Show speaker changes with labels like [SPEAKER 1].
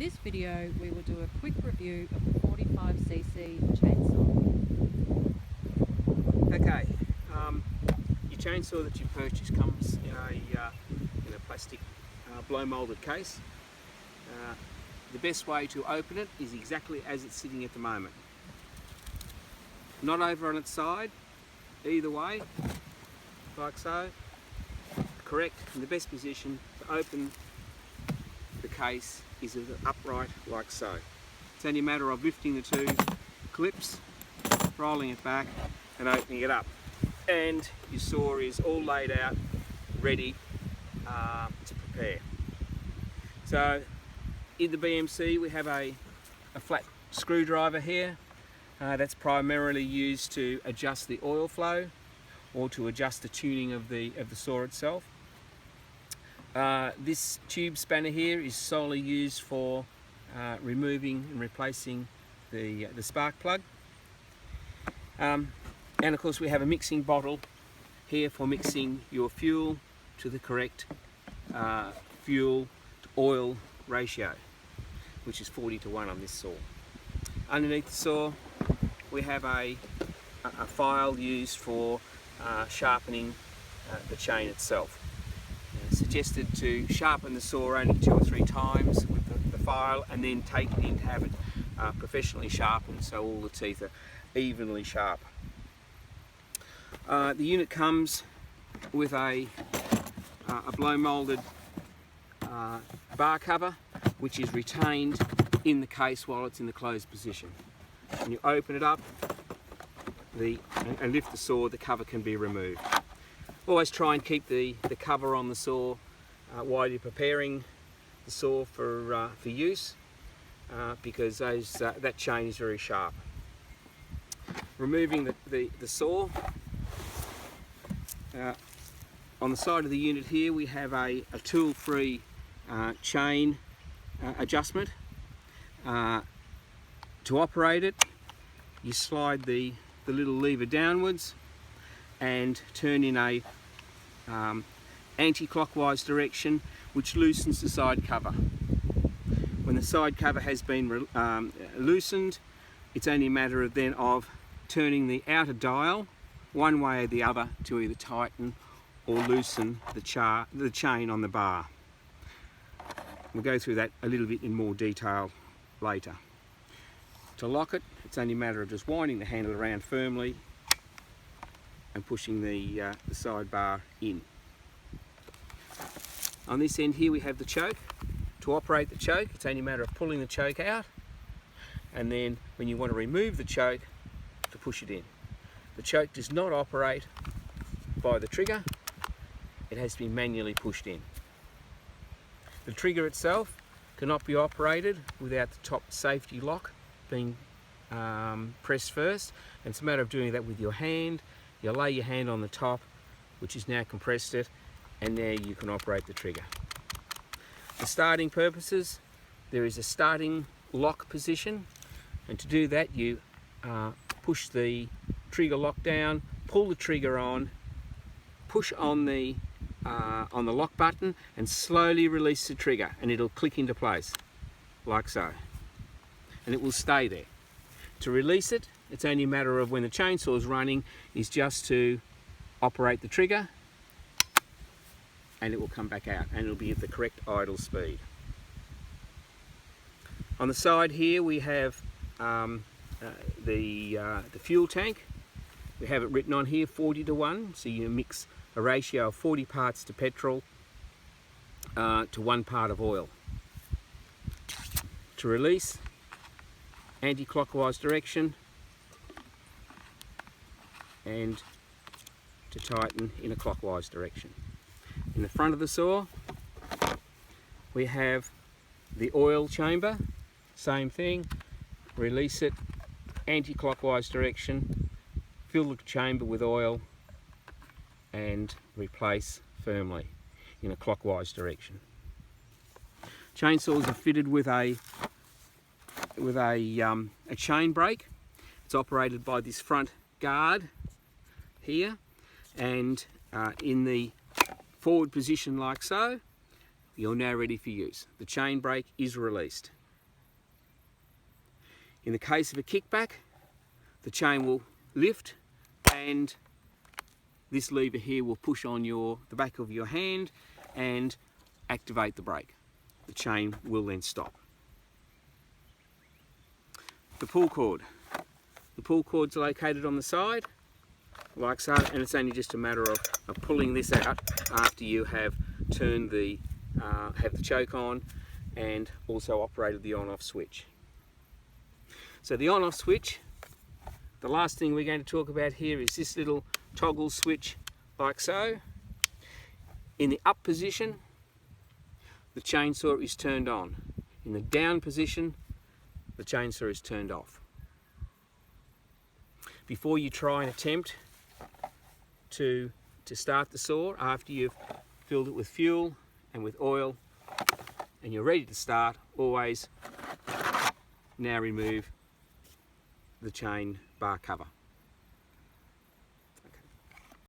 [SPEAKER 1] this video we will do a quick review of the 45cc chainsaw.
[SPEAKER 2] Okay, your chainsaw that you purchase comes in a plastic blow moulded case. The best way to open it is exactly as it's sitting at the moment. Not over on its side, either way, like so. Correct, in the best position to open the case is upright like so. It's only a matter of lifting the two clips, rolling it back and opening it up. And your saw is all laid out, ready to prepare. So in the BMC we have a flat screwdriver here. That's primarily used to adjust the oil flow or to adjust the tuning of the saw itself. This tube spanner here is solely used for removing and replacing the spark plug. And of course we have a mixing bottle here for mixing your fuel to the correct fuel to oil ratio, which is 40:1 on this saw. Underneath the saw we have a file used for sharpening the chain itself. Suggested to sharpen the saw only 2 or 3 times with the file and then take it in to have it professionally sharpened so all the teeth are evenly sharp. The unit comes with a blow moulded bar cover which is retained in the case while it's in the closed position. When you open it up and lift the saw, the cover can be removed. Always try and keep the cover on the saw while you're preparing the saw for use because that chain is very sharp. Removing the saw, on the side of the unit here we have a tool-free chain adjustment. To operate it, you slide the little lever downwards and turn in a anti-clockwise direction, which loosens the side cover. When the side cover has been loosened, it's only a matter of turning the outer dial one way or the other to either tighten or loosen the chain on the bar. We'll go through that a little bit in more detail later. To lock it, it's only a matter of just winding the handle around firmly and pushing the side bar in. On this end here we have the choke. To operate the choke, it's only a matter of pulling the choke out, and then when you want to remove the choke, to push it in. The choke does not operate by the trigger, it has to be manually pushed in. The trigger itself cannot be operated without the top safety lock being pressed first, and it's a matter of doing that with your hand. You lay your hand on the top, which is now compressed it, and there you can operate the trigger. For starting purposes, there is a starting lock position, and to do that you push the trigger lock down, pull the trigger on, push on the lock button and slowly release the trigger, and it'll click into place like so, and it will stay there. To release it, it's only a matter of when the chainsaw is running is just to operate the trigger and it will come back out and it'll be at the correct idle speed. On the side here we have the fuel tank. We have it written on here 40:1, so you mix a ratio of 40 parts to petrol to 1 part of oil. To release, anti-clockwise direction, and to tighten in a clockwise direction. In the front of the saw we have the oil chamber, same thing, release it, anti-clockwise direction, fill the chamber with oil and replace firmly in a clockwise direction. Chainsaws are fitted with a chain brake. It's operated by this front guard here, and in the forward position like so, you're now ready for use. The chain brake is released. In the case of a kickback, the chain will lift and this lever here will push on the back of your hand and activate the brake. The chain will then stop. The pull cord. The pull cord's located on the side, like so, and it's only just a matter of pulling this out after you have turned have the choke on and also operated the on-off switch. So the on-off switch, the last thing we're going to talk about here is this little toggle switch, like so. In the up position, the chainsaw is turned on. In the down position, the chainsaw is turned off. Before you try and attempt to start the saw, after you've filled it with fuel and with oil and you're ready to start, always now remove the chain bar cover.